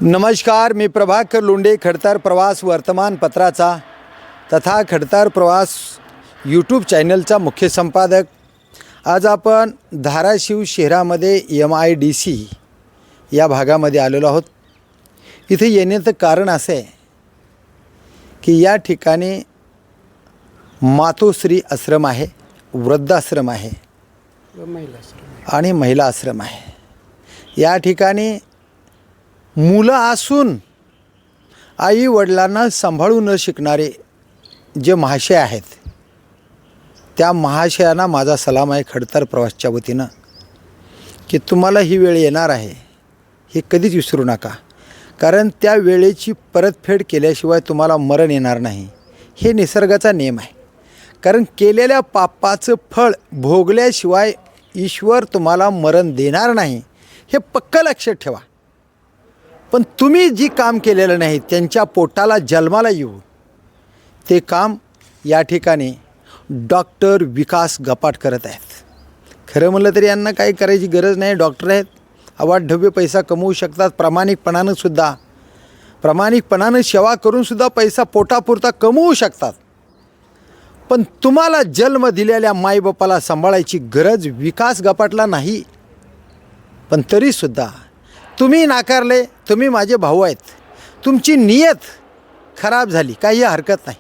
नमस्कार, मी प्रभाकर लोंढे, खडतर प्रवास वर्तमानपत्राचा तथा खडतर प्रवास यूट्यूब चॅनलचा मुख्य संपादक। आज आपण धाराशिव शहरामध्ये MIDC या भागामध्ये आलेलो आहोत। इथे येण्याचं कारण असं आहे की या ठिकाणी मातोश्री आश्रम आहे, वृद्धाश्रम आहे आणि महिला आश्रम आहे। या ठिकाणी मुलं असून आई वडिलांना सांभाळू न शिकणारे जे महाशय आहेत, त्या महाशयांना माझा सलाम आहे खडतर प्रवासच्या वतीनं की तुम्हाला ही वेळ येणार आहे, हे कधीच विसरू नका। कारण त्या वेळेची परतफेड केल्याशिवाय तुम्हाला मरण येणार नाही, हे निसर्गाचा नियम आहे। कारण केलेल्या पापाचं फळ भोगल्याशिवाय ईश्वर तुम्हाला मरण देणार नाही, हे पक्कं लक्षात ठेवा। पण तुम्ही जी काम केलेलं नाही, त्यांच्या पोटाला जन्माला येऊ ते काम या ठिकाणी डॉक्टर विकास गपाट करत आहेत। खरं म्हणलं तरी यांना काही करायची गरज नाही, डॉक्टर आहेत, अवाढव्य पैसा कमवू शकतात, प्रामाणिकपणानं सेवा करूनसुद्धा पैसा पोटापुरता कमवू शकतात। पण तुम्हाला जन्म दिलेल्या माईबापाला सांभाळायची गरज विकास गपाटला नाही। पण तरीसुद्धा तुम्ही नाकारले, तुम्ही माझे भाऊ आहेत, तुमची नियत खराब झाली, काही हरकत नाही।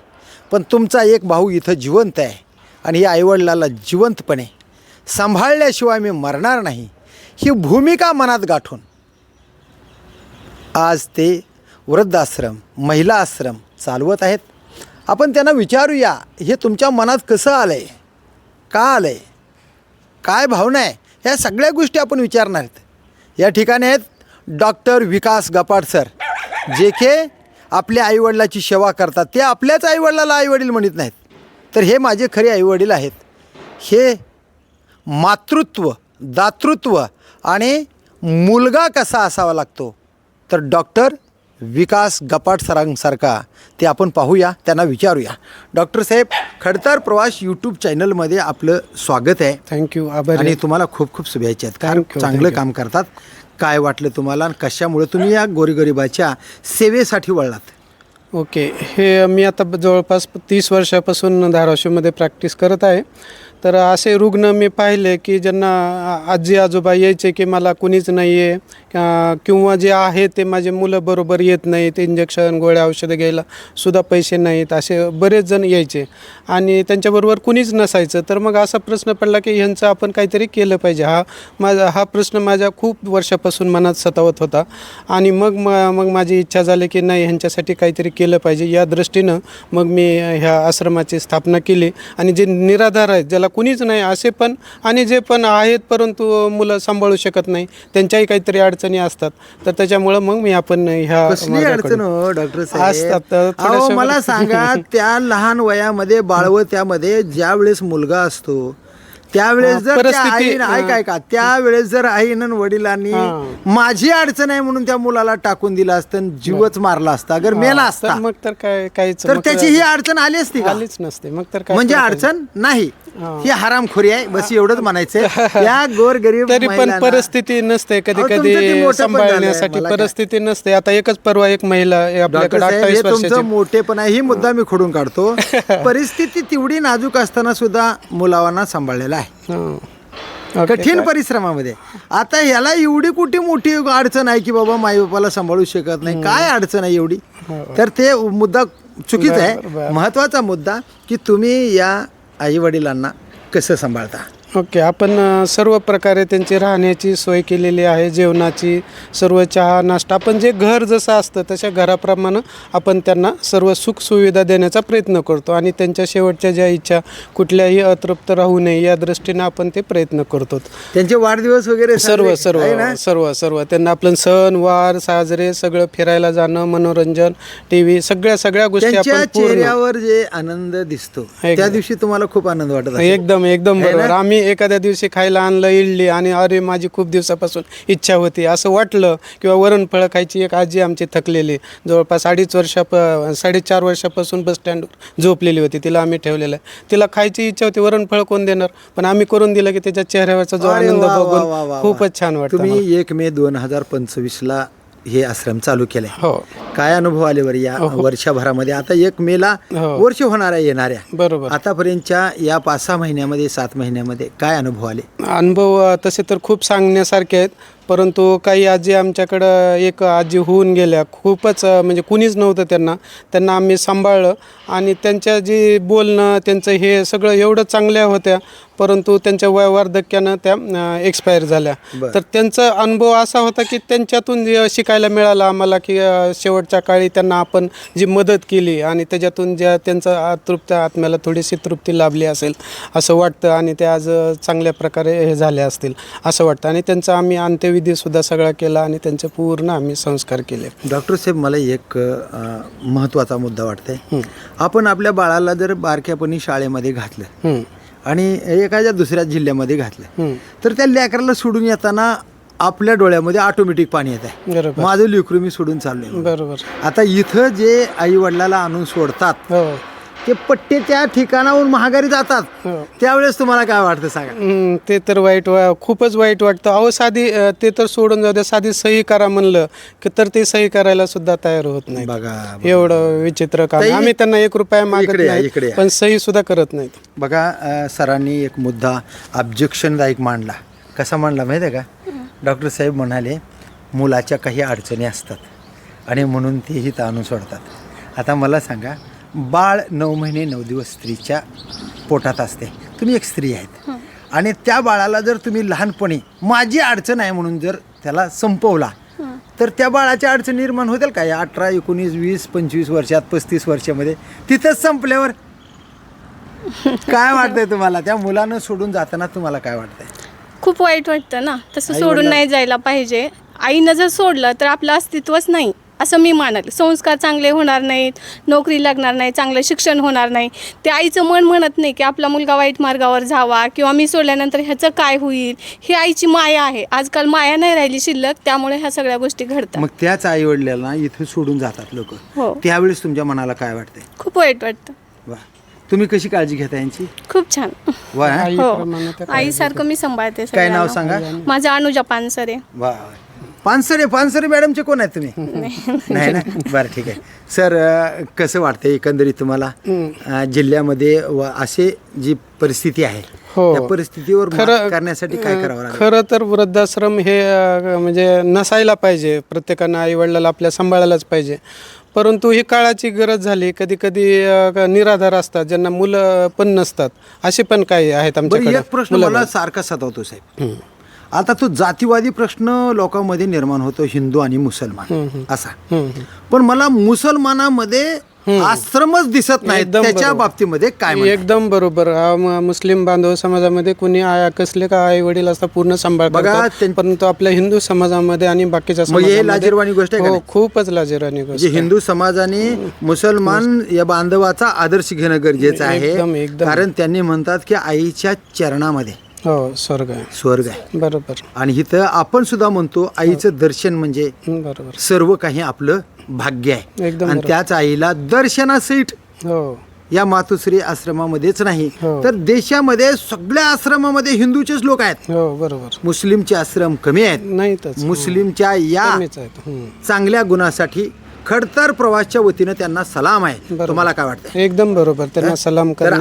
पण तुमचा एक भाऊ इथं जिवंत आहे आणि या आईवडिलाला जिवंतपणे सांभाळल्याशिवाय मी मरणार नाही, ही भूमिका मनात गाठून आज ते वृद्धाश्रम, महिला आश्रम चालवत आहेत। आपण त्यांना विचारूया, हे तुमच्या मनात कसं आलं आहे, का आलं आहे, काय भावना आहे, ह्या सगळ्या गोष्टी आपण विचारणार आहेत। या ठिकाणी आहेत डॉक्टर विकास गपाट सर, जे के आपल्या आईवडिलाची सेवा करतात। ते आपल्याच आईवडिलाला आईवडील म्हणत नाहीत, तर हे माझे खरे आईवडील आहेत। हे मातृत्व, दातृत्व आणि मुलगा कसा असावा लागतो, तर डॉक्टर विकास गपाट सरांसारखा ते आपण पाहूया, त्यांना विचारूया। डॉक्टर साहेब, खडतर प्रवास यूट्यूब चॅनलमध्ये आपलं स्वागत आहे। थँक्यू, आभार। आणि तुम्हाला खूप खूप शुभेच्छा आहेत, कारण चांगलं काम करतात। काय वाटलं तुम्हाला आणि कशामुळे तुम्ही या गोरगरिबाच्या सेवेसाठी वळलात? ओके, हे मी आता जवळपास 30 वर्षापासून धाराशिवमध्ये प्रॅक्टिस करत आहे। तर असे रुग्ण मी पाहिले की ज्यांना आजी आजोबा यायचे की मला कुणीच नाही आहे, किंवा जे आहे ते माझे मुलं बरोबर येत नाहीत, इंजेक्शन गोळ्या औषधं घ्यायला सुद्धा पैसे नाहीत, असे बरेच जण यायचे आणि त्यांच्याबरोबर कुणीच नसायचं। तर मग असा प्रश्न पडला की ह्यांचं आपण काहीतरी केलं पाहिजे। हा प्रश्न माझ्या खूप वर्षापासून मनात सतावत होता आणि मग माझी इच्छा झाली की नाही, ह्यांच्यासाठी काहीतरी केलं पाहिजे। या दृष्टीनं मग मी ह्या आश्रमाची स्थापना केली आणि जे निराधार आहेत, ज्याला कुणीच नाही असे पण आणि जे पण आहेत परंतु मुलं सांभाळू शकत नाही, त्यांच्याही काहीतरी अडचणी असतात, तर त्याच्यामुळं मग मी आपण ह्या अडचण हो डॉक्टर साहेब, मला सांगा, त्या लहान वयामध्ये बाळवत्यामध्ये ज्या वेळेस मुलगा असतो त्यावेळेस जर त्यावेळेस जर आईनं वडिलांनी माझी अडचण आहे म्हणून त्या मुलाला टाकून दिलं असतं, जीवच मारला असता, अगर मेला असता, मग तर काय तर त्याची ही अडचण आली असती का? आलीच नसते। मग तर काय म्हणजे अडचण नाही, ही हरामखोरी आहे, बस एवढंच म्हणायचं। या गोरगरीब तरी पण परिस्थिती नसते, कधी कधी सांभाळण्यासाठी परिस्थिती नसते। आता एकच परवा एक महिला आपल्याकडे 28 वर्षाची, मोठेपणा ही मुद्दा मी खोडून काढतो। परिस्थिती तेवढी नाजूक असताना सुद्धा मुलांना सांभाळलेला आहे कठीण परिश्रमामध्ये। आता ह्याला एवढी कुठे मोठी अडचण आहे की बाबा माई बापाला सांभाळू शकत नाही, काय अडचण आहे एवढी? तर ते मुद्दा चुकीचा आहे। महत्त्वाचा मुद्दा की तुम्ही या आई वडिलांना कसं सांभाळता? ओके, आपण सर्व प्रकारे त्यांची राहण्याची सोय केलेली आहे, जेवणाची, सर्व चहा नाश्ता, आपण जे घर जसं असतं तशा घराप्रमाणे आपण त्यांना सर्व सुखसुविधा देण्याचा प्रयत्न करतो आणि त्यांच्या शेवटच्या ज्या इच्छा कुठल्याही अतृप्त राहू नये या दृष्टीने आपण ते प्रयत्न करतो। त्यांचे वाढदिवस वगैरे सर्व त्यांना आपलं सण वार साजरे, सगळं फिरायला जाणं, मनोरंजन, TV, सगळ्या गोष्टी आपण चेहऱ्यावर जे आनंद दिसतो त्या दिवशी तुम्हाला खूप आनंद वाटत असेल। एकदम बरोबर। आम्ही एखाद्या दिवशी खायला आणलं इडली आणि अरे माझी खूप दिवसापासून इच्छा होती असं वाटलं, किंवा वरणफळं खायची एक आजी आमची थकलेली, जवळपास 4.5 वर्षापासून बस स्टँडवर झोपलेली होती, तिला आम्ही ठेवलेलं आहे, तिला खायची इच्छा होती, वरणफळं कोण देणार, पण आम्ही करून दिलं की त्याच्या चेहऱ्यावरचा जो आनंद बघून खूपच छान वाटतं। तुम्ही 1 मे 2025ला हे आश्रम चालू केले. हो काय अनुभव आले बरं या वर्षभरामध्ये? आता 1 मेला वर्ष होणार आहे येणाऱ्या. बरोबर. आतापर्यंतच्या या 5-6 महिन्यामध्ये 7 महिन्यामध्ये काय अनुभव आले? अनुभव तसे तर खूप सांगण्यासारखे आहेत, परंतु काही आजी आमच्याकडं एक आजी होऊन गेल्या, खूपच म्हणजे कुणीच नव्हतं त्यांना आम्ही सांभाळलं आणि त्यांच्या जी बोलणं त्यांचं हे सगळं एवढं चांगल्या होत्या, परंतु त्यांच्या वार्धक्यानं त्या एक्सपायर झाल्या. तर त्यांचा अनुभव असा होता की त्यांच्यातून जे शिकायला मिळालं आम्हाला की शेवटच्या काळी त्यांना आपण जी मदत केली आणि त्याच्यातून ज्या त्यांचा तृप्त आत्म्याला थोडीशी तृप्ती लाभली असेल असं वाटतं आणि ते आज चांगल्या प्रकारे हे झाले असतील असं वाटतं. आणि त्यांचा आम्ही अंत्यविधीसुद्धा सगळा केला आणि त्यांचे पूर्ण आम्ही संस्कार केले. डॉक्टर साहेब, मला एक महत्त्वाचा मुद्दा वाटतंय. आपण आपल्या बाळाला जर बारक्यापणी शाळेमध्ये घातलं आणि एखाद्या दुसऱ्या जिल्ह्यामध्ये घातलं तर त्या लेकराला सोडून येताना आपल्या डोळ्यामध्ये ऑटोमॅटिक पाणी येत आहे. बरोबर. माझं लेकरू मी सोडून चाललोय. बरोबर. आता इथं जे आई वडिलाला आणून सोडतात हो ते पट्टे त्या ठिकाणाहून महागारी जातात, त्यावेळेस तुम्हाला काय वाटतं सांगा? ते तर खूपच वाईट वाटतं. अहो साधी ते तर सोडून जाऊ द्या, साधी सही करा म्हणलं की तर ते सही करायला सुद्धा तयार होत नाही. बघा एवढं विचित्र काम. आम्ही त्यांना 1 रुपया मागत नाही पण सही सुद्धा करत नाहीत. बघा, सरांनी एक मुद्दा ऑब्जेक्शनदायक मांडला. कसा मांडला माहिती आहे का? डॉक्टर साहेब म्हणाले मुलाच्या काही अडचणी असतात आणि म्हणून तेही ताणून सोडतात. आता मला सांगा, बाळ 9 महिने 9 दिवस स्त्रीच्या पोटात असते. तुम्ही एक स्त्री आहेत आणि त्या बाळाला जर तुम्ही लहानपणी माझी अडचण आहे म्हणून जर त्याला संपवला तर त्या बाळाच्या अडचण निर्माण होतील का? या 18, 19, 20, 25 वर्षात, 35 वर्षामध्ये तिथंच संपल्यावर काय वाटतंय तुम्हाला? त्या मुलानं सोडून जाताना तुम्हाला काय वाटतंय? खूप वाईट वाटतं ना. तसं सोडून नाही जायला पाहिजे. आईनं जर सोडलं तर आपलं अस्तित्वच नाही असं मी मानले. संस्कार चांगले होणार नाहीत, नोकरी लागणार नाही, चांगलं शिक्षण होणार नाही. ते आईचं मन म्हणत नाही की आपला मुलगा वाईट मार्गावर जावा किंवा मी सोडल्यानंतर ह्याचं काय होईल. ही आईची माया आहे. आजकाल माया नाही राहिली शिल्लक, त्यामुळे ह्या सगळ्या गोष्टी घडतात. मग त्याच आई वडिलांना इथे सोडून जातात लोक. हो. त्यावेळेस तुमच्या मनाला काय वाटतंय? खूप वाईट वाटतं. वा, तुम्ही कशी काळजी घेता यांची? खूप छान. वा, हो, आईसारखं मी सांभाळते. काय नाव सांगा? माझं अनुजा पानसरे. वा, पानसरे मॅडमचे कोण आहेत तुम्ही? नाही ना, बरं ठीक आहे. सर, कसं वाटतं एकंदरीत तुम्हाला जिल्ह्यामध्ये असे जी परिस्थिती आहे त्या परिस्थितीवर मात करण्यासाठी काय करावं लागेल? खरं तर वृद्धाश्रम हे म्हणजे नसायला पाहिजे. प्रत्येकानं आई वडिलाला आपल्या सांभाळायलाच पाहिजे, परंतु ही काळाची गरज झाली. कधी कधी निराधार असतात, ज्यांना मुलं पण नसतात, असे पण काही आहेत आमच्याकडे. एक प्रश्न मला सारखा सतावतो साहेब. आता तो जातीवादी प्रश्न लोकांमध्ये निर्माण होतो, हिंदू आणि मुसलमान असा. पण मला मुसलमानामध्ये आश्रमच दिसत नाही. त्याच्या बाबतीमध्ये काय? एकदम बरोबर. मुस्लिम बांधव समाजामध्ये कुणी कसले का आई वडील असता पूर्ण सांभाळ करतात, परंतु आपल्या हिंदू समाजामध्ये आणि बाकीच्या समाजामध्ये लाजिरवाणी गोष्ट आहे. खूपच लाजिरवाणी गोष्ट. हिंदू समाजाने मुसलमान या बांधवाचा आदर्श घेणं गरजेचं आहे, कारण त्यांनी म्हणतात की आईच्या चरणामध्ये स्वर्ग आहे. बरोबर. आणि इथं आपण सुद्धा म्हणतो आईचं दर्शन म्हणजे बरोबर सर्व काही आपलं भाग्य आहे. एकदम. आणि त्याच आईला दर्शनासहित या मातुश्री आश्रमामध्येच नाही तर देशामध्ये सगळ्या आश्रमामध्ये हिंदूचेच लोक आहेत. बरोबर. मुस्लिमचे आश्रम कमी आहेत. मुस्लिमच्या या चांगल्या गुणासाठी खडतर प्रवासच्या वतीनं त्यांना सलाम आहे. तुम्हाला काय वाटतं? एकदम बरोबर, त्यांना सलाम तर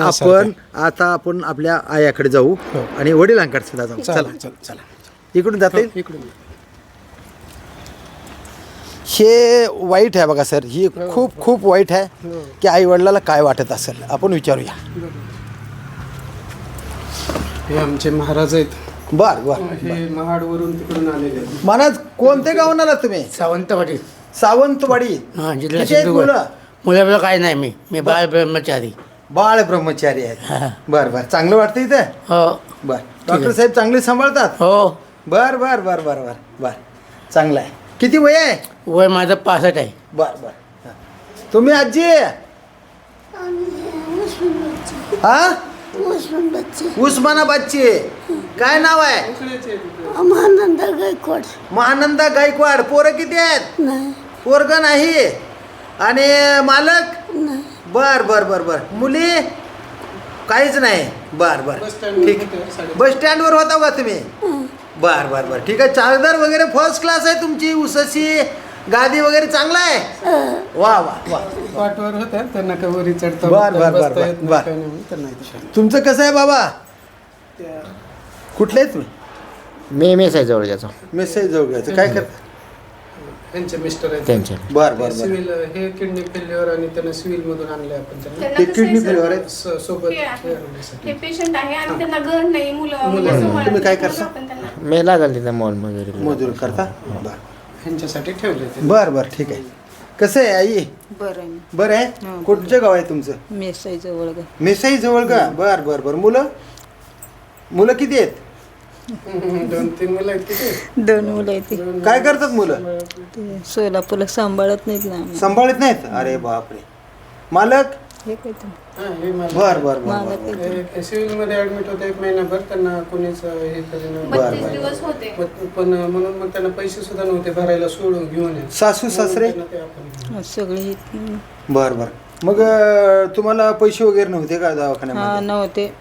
आपण आपल्या आयाकडे जाऊ आणि वडिलांकडे सुद्धा जाऊ. चला इकडून जाते. हे वाईट आहे बघा सर, ही खूप खूप वाईट आहे की आई वडिलाला काय वाटत असेल. आपण विचारूया. हे आमचे महाराज आहेत. बर. महाडवरून तिकडून आलेले. महाराज, कोणते गावून आला तुम्ही? सावंतवाडी. मुलं काय नाही, मी बाळ ब्रह्मचारी. बाळ ब्रह्मचारी आहेत. बर. चांगलं वाटतं इथे? हो. बर. डॉक्टर साहेब चांगले सांभाळतात? हो. बर. चांगलं आहे. किती वय आहे? वय माझं 65 आहे. बर. तुम्ही आजी? हा, उस्मानाबादची. काय नाव आहे? महानंदा गायकवाड. पोरं किती आहेत? पोरग नाही. आणि मालक? बर. मुली? काहीच नाही. बर. ठीक. बस स्टँडवर होता का तुम्ही? बर. ठीक आहे. चार्जर वगैरे फर्स्ट क्लास आहे तुमची. उसशी गादी वगैरे चांगला आहे वा वा वा. पाठवर होत्या त्यांना का वरी चढता बर, बर, बर, बसता येत बर. नाही, काही नाही म्हणून त्यांना इथे शाळा. तुमचं कसं आहे बाबा? कुठले आहेत तुम्ही? मी आहे जवळ याचा मेसेज जवळ घ्यायचं काय करता? त्यांचे मिस्टर आहेत त्यांच्या बर बर बर. सिव्हिल हे किडनी फेल्युअर आणि त्यांना सिव्हिल मधून आणले आपण त्यांना त्यांना ते कसं किडनी आहे, सर? फेल्युअर आहे. सोबत हे आहे. होण्यासाठी. हे पेशंट आहे आणि त्यांना घर नाही मुलं तुम्ही काय करता? मी लागल तिथं मॉल वगैरे मजूर करता बर ह्यांच्यासाठी ठेवले ते बर बर ठीक आहे. कसं आहे आई? बरं आहे. बरं आहे. कुठचं गाव आहे तुमचं? मेसाईजवळ ग. मेसाई जवळ का? बर बर बर. मुलं किती आहेत? 2-3 मुलं आहेत किती? 2 मुलं आहेत ती. काय करतात मुलं? ते सोलापूरला सांभाळत नाहीत ना आम्ही. सांभाळत नाहीत? अरे बापरे. मालक? हे काय ते हा, हे मला- बर बर बर मालक बर. आहे. हे सिव्हिल मध्ये ऍडमिट होते 1 महिनाभर त्यांना कोणीच हे करेना. 32 दिवस होते. पण म्हणून मग त्यांना पैसे सुद्धा नव्हते भरायला, सोडून घेऊन या. सासू सासरे? त्यांना ते आपण सगळे आहेत. बर बर. मग तुम्हाला पैसे वगैरे नव्हते का हा दवाखान्यामध्ये? नव्हते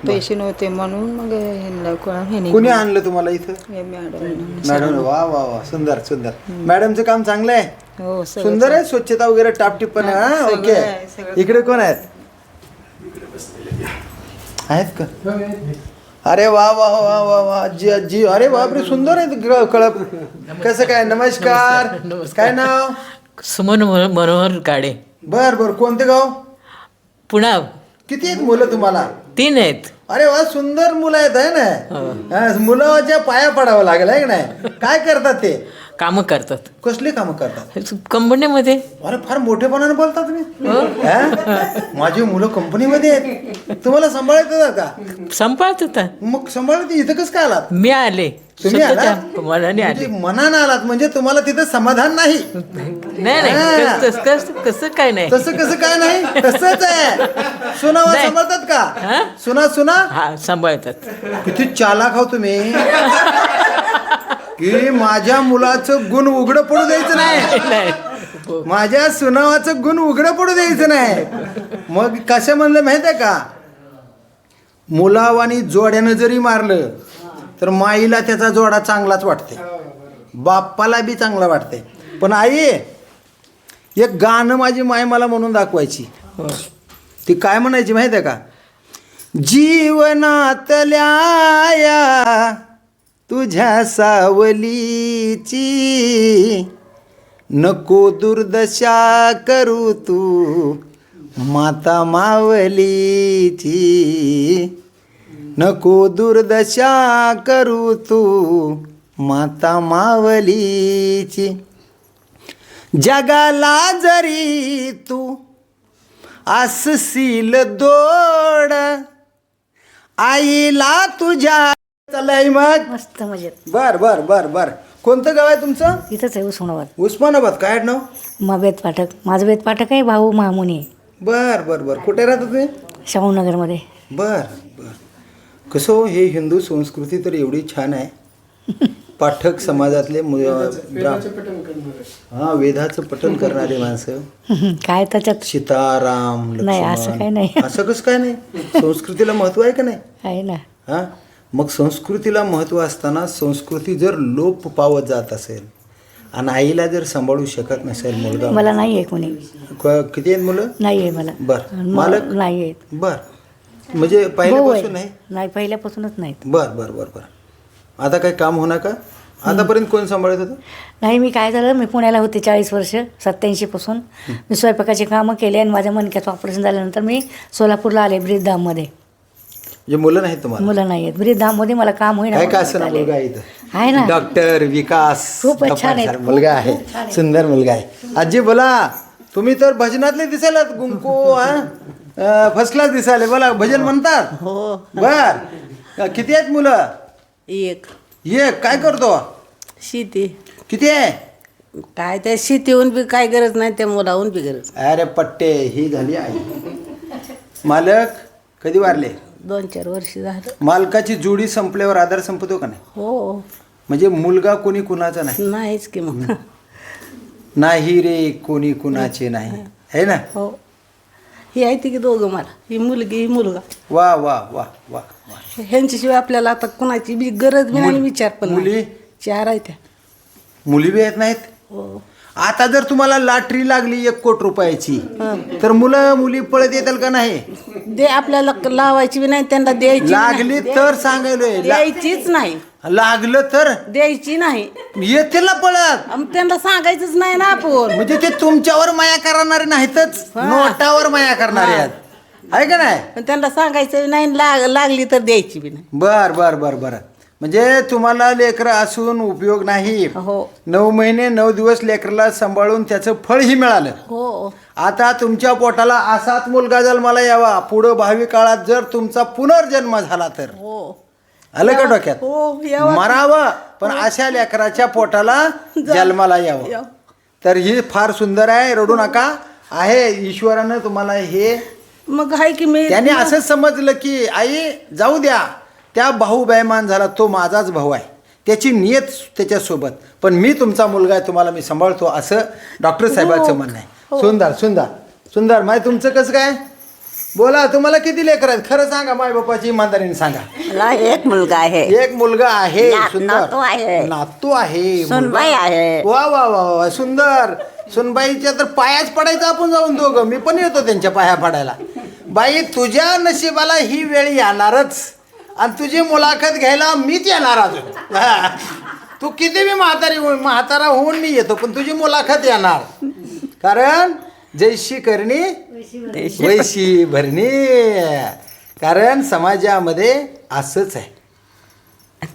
पैसे नव्हते म्हणून मग ह्यांना ह्याने कुणी आणलं तुम्हाला इथं? हे मॅडम. मॅडम वा वा वा सुंदर सुंदर. मॅडमचं काम चांगलं आहे, हो सगळं सुंदर आहे, स्वच्छता वगैरे टापटिप्पण आहे. हा सगळं ओके. आहे, सगळं. इकडे कोण आहेत? आहेत का? अरे वा वा वा वा वा जी जी. अरे बापरे सुंदर आहे कळप. कसं काय? नमस्कार. काय नाव? सुमन मनोहर काडे. बर बर. कोणते गाव? पुन्हा किती आहेत मुलं तुम्हाला? 3 आहेत. अरे वा सुंदर मुलं आहेत आहे ना. हा, मुलाच्या पाया पडावं लागेल आहे की नाही? काय करतात ते? कामं करतात कसली कामं करतात? कंपनीमध्ये. अरे फार मोठेपणाने बोलता तुम्ही. हा? माझी मुलं कंपनीमध्ये आहेत. तुम्हाला सांभाळायचं का? संपाळत होता. मग सांभाळत इथं कसं काय आलात? मी आले तुम्ही स्वतःच्या आलात? मनाने आले. म्हणजे मनानं आलात म्हणजे तुम्हाला तिथं समाधान नाही. नाही नाही हा. कसं काय नाही. तसं कसं काय नाही? तसंच आहे. सुनावा नाही. सांभाळतात हा? का? सुना हा सांभाळतात. किती चालाक आहो तुम्ही की माझ्या मुलाचं गुण उघडं पडू द्यायचं नाही, नाही. माझ्या सुनावाचं गुण उघडं पडू द्यायचं नाही. मग कसं म्हणलं माहित आहे का? मुलावानी जोड्यानं जरी मारलं तर माईला त्याचा जोडा चांगलाच वाटते, बाप्पाला बी चांगला वाटते. पण आई एक गाणं माझी माय मला म्हणून दाखवायची. ती काय म्हणायची माहिती आहे का? जीवनातल्या या तुझ्या सावलीची नको दुर्दशा करू तू माता मावलीची, नको दुर्दशा करू तू माता मावलीची. जगाला जरी तू असशील दोड आईला तुझ्या. चाललंय मग मस्त मजेत. बर बर बर बर. कोणतं गाव आहे तुमचं? इथंच आहे उस्मानाबाद. उस्मानाबाद. काय नाव? वेद पाठक. माझं वेद पाठक आहे, भाऊ महामुनी आहे. बर बर बर. कुठे राहता तुम्ही? शाहूनगरमध्ये. बर बर. कसं हो, हे हिंदू संस्कृती तर एवढी छान आहे. पाठक समाजातले वेदाचं पठण करणार आहे. हा वेदाचं पठण करणारे माणसं. काय त्याच्यात सीताराम नाही, असं लक्ष्मण. काही नाही. असं कसं काय नाही? संस्कृतीला महत्व आहे का नाही? आहे ना. हां. मग संस्कृतीला महत्त्व असताना संस्कृती जर लोप पावत जात असेल आणि आईला जर सांभाळू शकत नसेल मुलगा. मला नाही आहे कोणी. किती आहेत मुलं? नाही आहे मला. बर. मालक? नाही आहेत. बर. म्हणजे भाऊ पहिल्यापासून आहे. आहे? नाही, पहिल्यापासूनच नाहीत. बर बर बर बर. आता काय काम होणार का? आतापर्यंत कोण सांभाळत होतं? नाही, मी काय झालं, मी पुण्याला होते 40 वर्ष, 87 पासून. मी स्वयंपाकाची कामं केली आणि माझ्या मणक्याचं ऑपरेशन झाल्यानंतर मी सोलापूरला आले ब्रीदधाममध्ये. म्हणजे मुलं नाहीत तुम्हाला? मुलं नाही आहेत. ब्रीदधाममध्ये मला काम होईना काय का म्हणून असं ना आले. मुलगा आहे इथं? आहे ना. डॉक्टर विकास खूप छान आहे. कपाडकर मुलगा आहे. सुंदर मुलगा आहे. आजी बोला. तुम्ही तर भजनातले दिसायला गुंको फर्स्ट क्लास दिसायला. बोला भजन म्हणतात? हो. बर. किती आहेत मुलं? एक काय करतो? शेती. किती आहे? काय त्या शेतीहून बी काय गरज नाही, त्या मुलाहून बी गरज. अरे पट्टे ही झाली आई. मालक कधी वारले? 2-4 वर्ष झालं. मालकाची जोडी संपल्यावर आधार संपतो का नाही? हो. म्हणजे मुलगा कोणी कुणाचा नाही? नाहीच की मग. नाही रे कोणी कुणाचे नाही है ना? हो. ही आहे ती की दोघं मला, ही मुलगी ही मुलगा. वा वा वा वा वा. ह्यांच्याशिवाय आपल्याला आता कुणाची बी गरज बी नाही, विचार पण नाही. मुली? 4 आहे त्या. मुली बी आहेत नाहीत? हो. आता जर तुम्हाला लॉटरी लागली 1 कोटी रुपयाची तर मुलं मुली पळत येतील का नाही? दे आपल्याला लावायची बी नाही, त्यांना द्यायची बी नाही. लागली तर सांगायलोय द्यायचीच नाही, लागलं तर द्यायची नाही. येतील ना पळत. त्यांना सांगायचंच नाही ना आपण. म्हणजे ते तुमच्यावर माया करणारे नाहीतच, नोटावर माया करणारे आहेत, आहे का नाही? पण त्यांना सांगायचं नाही, लागली तर द्यायची बी नाही. बर बर बर बर. म्हणजे तुम्हाला लेकरं असून उपयोग नाही. हो 9 महिने 9 दिवस लेकराला सांभाळून त्याचं फळही मिळालं. हो आता तुमच्या पोटाला असाच मुलगा जन्माला यावा, पुढं भावी काळात जर तुमचा पुनर्जन्म झाला तर. हो आलं का डोक्यात? हो यावं. मरावं पण अशा लेकराच्या पोटाला जन्माला यावं. तर ही फार सुंदर आहे, रडू नका. आहे ईश्वरानं तुम्हाला हे, मग आहे की मी त्याने असं समजलं की आई जाऊ द्या, त्या भाऊ बेईमान झाला, तो माझाच भाऊ आहे, त्याची नियत त्याच्यासोबत, पण मी तुमचा मुलगा आहे, तुम्हाला मी सांभाळतो, असं डॉक्टर साहेबांचं म्हणणं आहे. सुंदर सुंदर सुंदर. माय तुमचं कसं काय? बोला, तुम्हाला किती लेकर आहेत? खरं सांगा, माय बापाची इमानदारीने सांगा. मला एक मुलगा आहे, एक मुलगा आहे. सुंदर नातू आहे, नातू आहे, सुनबाई आहे. वा वा वा वा सुंदर. सुनबाईच्या तर पायाच पडायचं आपण जाऊन दोघं, मी पण येतो त्यांच्या पाया पडायला. बाई तुझ्या नशिबाला ही वेळ येणारच, आणि तुझी मुलाखत घ्यायला मीच येणार अजून. तू किती बी म्हातारा होऊन मी येतो, पण तुझी मुलाखत येणार. कारण जैशी करणी वैशी भरणी. कारण समाजामध्ये असंच आहे,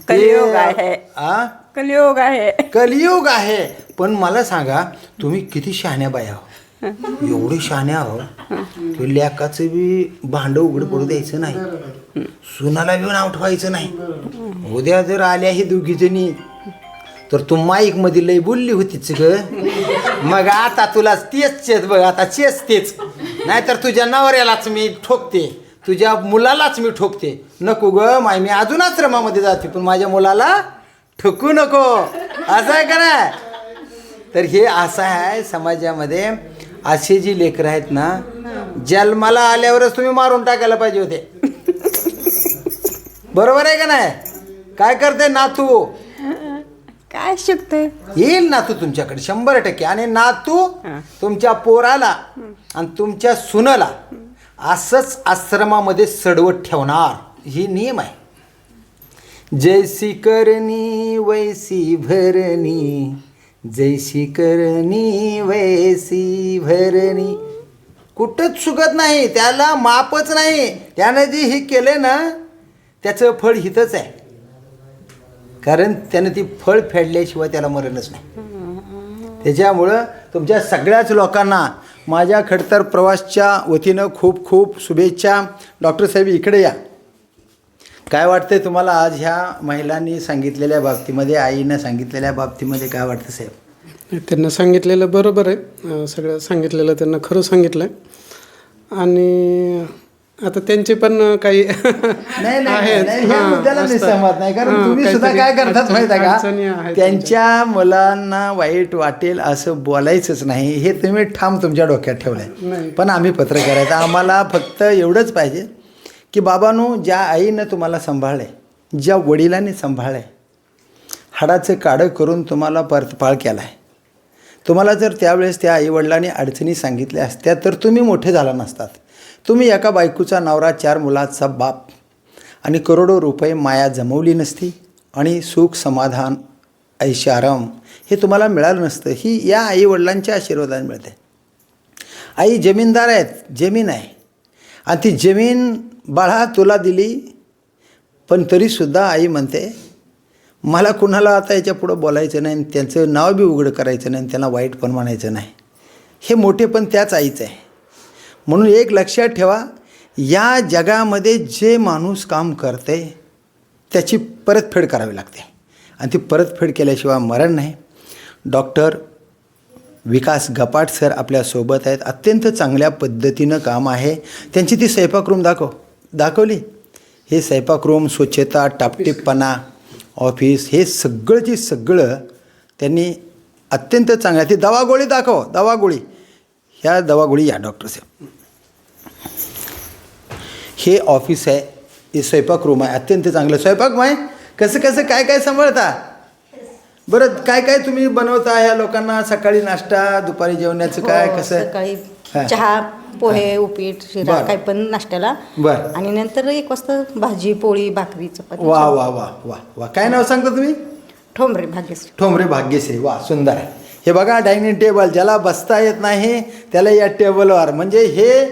कलियुग आहे. आ? कलियुग आहे. कलियुग आहे. पण मला सांगा, तुम्ही किती शहाण्या बाया आहो, एवढे शहाण्या आहो की लेकाचं बी भांड उघड पडू द्यायचं नाही, सुनाला बी नाव ठेवायचं नाही. उद्या जर आल्या ही दोघी जणी तर तू माईक मध्ये लय बोलली होतीच ग, मग आता तुला तेच बघ, आता तेच नाहीतर तुझ्या नवऱ्यालाच मी ठोकते, तुझ्या मुलालाच मी ठोकते. नको ग माय, मी अजून आश्रमामध्ये जाते, पण माझ्या मुलाला ठोकू नको, असं आहे का नाही? तर हे असं आहे समाजामध्ये. असे जी लेकरं आहेत ना, जन्माला आल्यावरच तुम्ही मारून टाकायला पाहिजे होते. बरोबर आहे का नाही? काय करते नातू? काय शिकते? येईल नातू तुमच्याकडे 100%. आणि नातू तुमच्या पोराला आणि तुमच्या सुनाला असंच आश्रमामध्ये सडवत ठेवणार, ही नियम आहे. जैसी करणी वैसी भरणी, जैसी करणी वैसी भरणी. कुठंच चुकत नाही, त्याला मापच नाही. त्यानं जे हे केलं ना, त्याचं फळ हितच आहे. कारण त्यानं ती फळ फेडल्याशिवाय त्याला मरणच नाही. त्याच्यामुळं तुमच्या सगळ्याच लोकांना माझ्या खडतर प्रवासच्या वतीनं खूप खूप शुभेच्छा. डॉक्टर साहेब इकडे या. काय वाटतंय तुम्हाला आज ह्या महिलांनी सांगितलेल्या बाबतीमध्ये, आईनं सांगितलेल्या बाबतीमध्ये काय वाटतं साहेब? त्यांना सांगितलेलं बरोबर आहे, सगळं सांगितलेलं त्यांना खरं सांगितलं आहे. आणि आता त्यांचे पण काही मी सहमत नाही. कारण तुम्ही सुद्धा काय करतात माहिती आहे का, त्यांच्या मुलांना वाईट वाटेल असं बोलायचंच नाही, हे तुम्ही ठाम तुमच्या डोक्यात ठेवलंय. पण आम्ही पत्रकार आहेत, आम्हाला फक्त एवढंच पाहिजे की बाबांनो, ज्या आईनं तुम्हाला सांभाळलंय, ज्या वडिलांनी सांभाळलंय, हाडाचं काढं करून तुम्हाला परतपाळ केला आहे, तुम्हाला जर त्यावेळेस त्या आईवडिलांनी अडचणी सांगितल्या असत्या तर तुम्ही मोठे झाला नसतात. तुम्ही एका बायकोचा नवरा, 4 मुलाचा बाप आणि करोडो रुपये माया जमवली नसती, आणि सुख समाधान ऐशी आराम हे तुम्हाला मिळालं नसतं. ही या आईवडिलांच्या आशीर्वादाने मिळते. आई जमीनदार आहेत, जमीन आहे, आणि ती जमीन बाळा तुला दिली, पण तरीसुद्धा आई म्हणते मला कुणाला आता याच्या पुढं बोलायचं नाही, त्यांचं नाव बी उघड करायचं नाही, त्यांना वाईट पण म्हणायचं नाही. हे मोठेपण त्याच आईचं आहे. म्हणून एक लक्षात ठेवा, या जगामध्ये जे माणूस काम करते त्याची परतफेड करावी लागते, आणि ती परतफेड केल्याशिवाय मरण नाही. डॉक्टर विकास गपाट सर आपल्यासोबत आहेत. अत्यंत चांगल्या पद्धतीनं काम आहे त्यांची. ती स्वयंपाकरूम दाखवली. हे स्वयंपाकरूम, स्वच्छता, टापटीपणा, ऑफिस, हे सगळंची सगळं त्यांनी अत्यंत चांगलं. ती दवागोळी दाखव, दवागोळी, ह्या दवागोळी या डॉक्टर साहेब. हे ऑफिस आहे, हे स्वयंपाक रूम आहे, अत्यंत चांगलं स्वयंपाक. माय कसं काय सांभाळता? बरं काय काय तुम्ही बनवता ह्या लोकांना? सकाळी नाश्ता, दुपारी जेवणाचं काय हो, कसं? सकाळी हा. चहा, पोहे, उपीट, शिरा बरं. काय पण नाश्त्याला. बरं. आणि नंतर 1 वाजता भाजी, पोळी, भाकरी, चपाती. वा वा वा वा वा. काय नाव सांगता तुम्ही? ठोंबरे भाग्यश्री. ठोंबरे भाग्यश्री. वा, सुंदर आहे. हे बघा डायनिंग टेबल, ज्याला बसता येत नाही त्याला या टेबलवर, म्हणजे हे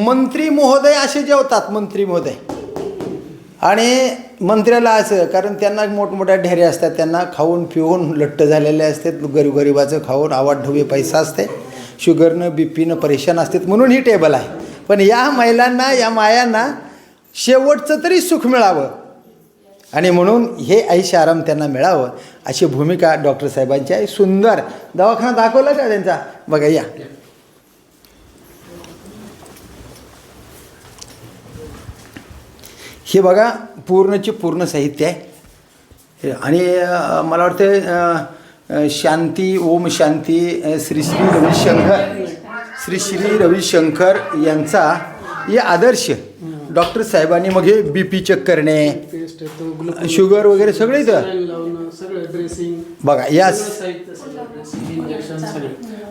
मंत्री महोदय असे जेवतात, मंत्री महोदय. आणि मंत्र्याला असं, कारण त्यांना मोठमोठ्या ढेरे असतात, त्यांना खाऊन पिऊन लट्ट झालेले असतात, गरीबाचं खाऊन आवाढव्य पैसा असते, शुगरनं बीपीनं परेशान असतात, म्हणून ही टेबल आहे. पण या महिलांना, या मायांना शेवटचं तरी सुख मिळावं आणि म्हणून हे ऐश आराम त्यांना मिळावं अशी भूमिका डॉक्टर साहेबांची आहे. सुंदर दवाखाना दाखवला का त्यांचा? बघा या. हे बघा पूर्णचे पूर्ण साहित्य आहे. आणि मला वाटतं शांती, ओम शांती, श्री श्री रविशंकर, श्री श्री रविशंकर यांचा हे आदर्श डॉक्टर साहेबांनी मग हे बी पी चेक करणे, शुगर वगैरे सगळे इथं बघा. यास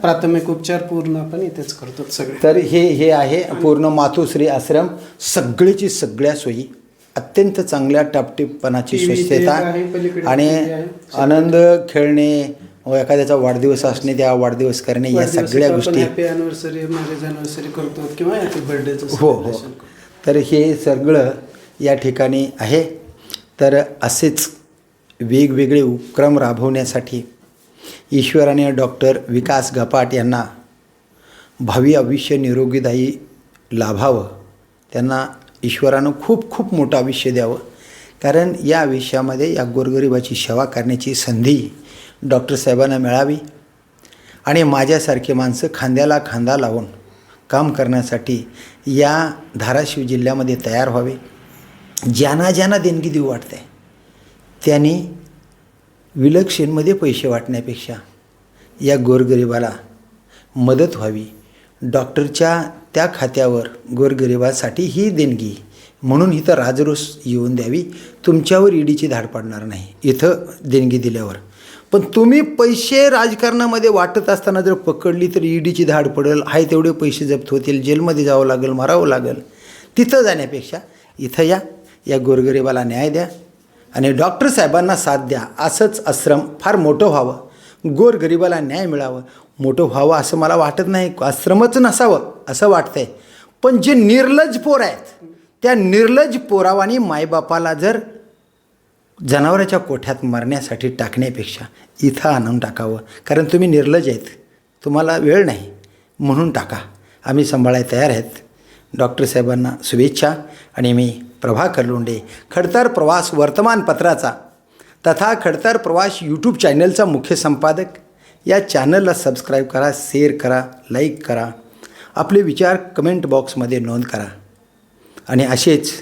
प्राथमिक उपचार पूर्ण आपण इथेच करतो सगळे. तर हे आहे पूर्ण मातोश्री आश्रम. सगळीची सगळ्या सोयी, अत्यंत चांगल्या टापटीपणाची स्वच्छता आणि आनंद, खेळणे, एखाद्याचा वाढदिवस असणे, त्या वाढदिवस करणे, या सगळ्या गोष्टी. हॅपी अॅनिव्हर्सरी, मॅरेज अॅनिव्हर्सरी करतो किंवा हॅपी बर्थडेचं. हो हो. तर हे सगळं या ठिकाणी आहे. तर असेच वेगवेगळे उपक्रम राबवण्यासाठी ईश्वराने डॉक्टर विकास गपाट यांना भावी आयुष्य निरोगीदायी लाभावं, त्यांना ईश्वरानं खूप खूप मोठं आयुष्य द्यावं. कारण या आयुष्यामध्ये या गोरगरिबाची सेवा करण्याची संधी डॉक्टर साहेबांना मिळावी आणि माझ्यासारखे माणसं खांद्याला खांदा लावून काम करण्यासाठी या धाराशिव जिल्ह्यामध्ये तयार व्हावे. ज्यांना ज्यांना देणगी देऊ वाटते त्यांनी विलक्षणमध्ये पैसे वाटण्यापेक्षा या गोरगरिबाला मदत व्हावी. डॉक्टरच्या त्या खात्यावर गोरगरिबासाठी ही देणगी म्हणून इथं राजरोस येऊन द्यावी. तुमच्यावर ईडीची धाड पडणार नाही इथं देणगी दिल्यावर. पण तुम्ही पैसे राजकारणामध्ये वाटत असताना जर पकडली तर ईडीची धाड पडेल, आहे तेवढे पैसे जप्त होतील, जेलमध्ये जावं लागेल, मारावं लागेल. तिथं जाण्यापेक्षा इथं या गोरगरिबाला न्याय द्या आणि डॉक्टर साहेबांना साथ द्या. असंच आश्रम फार मोठं व्हावं, गोरगरिबाला न्याय मिळावं, मोठं व्हावं असं मला वाटत नाही. आश्रमच नसावं असं वाटतंय. पण जे निर्लज्ज पोर आहेत त्या निर्लज्ज पोरावानी मायबापाला जर जनावराच्या कोठ्यात मरण्यासाठी टाकण्यापेक्षा इथं आणून टाकावं. कारण तुम्ही निर्लज्ज आहेत, तुम्हाला वेळ नाही म्हणून टाका. आम्ही सांभाळायला तयार आहेत. डॉक्टर साहेबांना शुभेच्छा. आणि मी प्रभाकर लोंढे, खडतर प्रवास वर्तमानपत्राचा तथा खडतर प्रवास यूट्यूब चॅनलचा मुख्य संपादक. या चॅनलला सबस्क्राईब करा, शेअर करा, लाईक करा, आपले विचार कमेंट बॉक्समध्ये नोंद करा. आणि असेच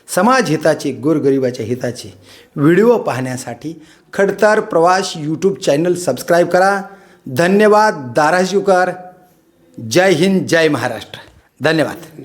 समाज हिताचे, गोरगरिबाच्या हिताचे व्हिडिओ पाहण्यासाठी खडतर प्रवास यूट्यूब चॅनल सबस्क्राईब करा. धन्यवाद. धाराशिवकर. जय हिंद, जय महाराष्ट्र. धन्यवाद.